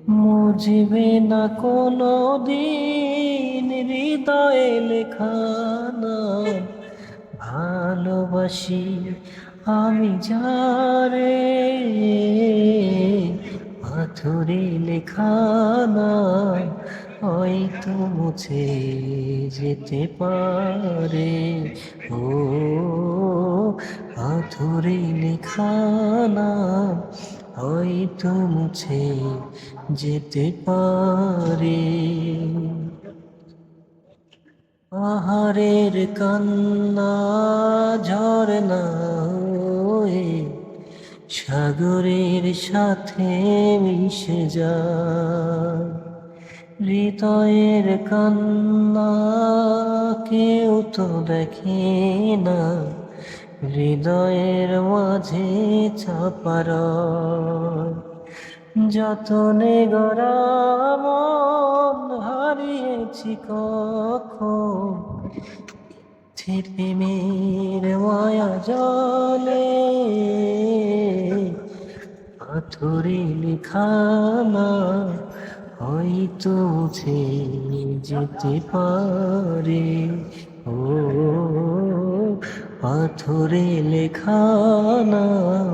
মুজিবে না কোনো দিন হৃদয়ে লেখা নাম। ভালোবাসি আমি যারে, পাথরে লেখা নাম হয়তো মুছে যেতে পারে। ও পাথরে লেখা নাম হয়তো মুছে যেতে পারে। পাহাড়ের কান্না ঝরনা হয়ে সাগরের সাথে মিশে যায়। হৃদয়ের কান্না কেউ তো দেখে না, হৃদয়ের মাঝে চাপা রয়। যতনে গড়া মন হারিয়েছি কখন, প্রেমের মায়া জলে পাথরে লেখা নাম হয়তো মুছে যেতে পারে। ও পাথরে লেখা নাম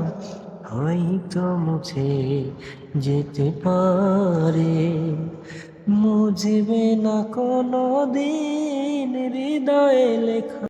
হয়তো মুছে যেতে পারে। মুছবে না কোনো দিন হৃদয়ে লেখা।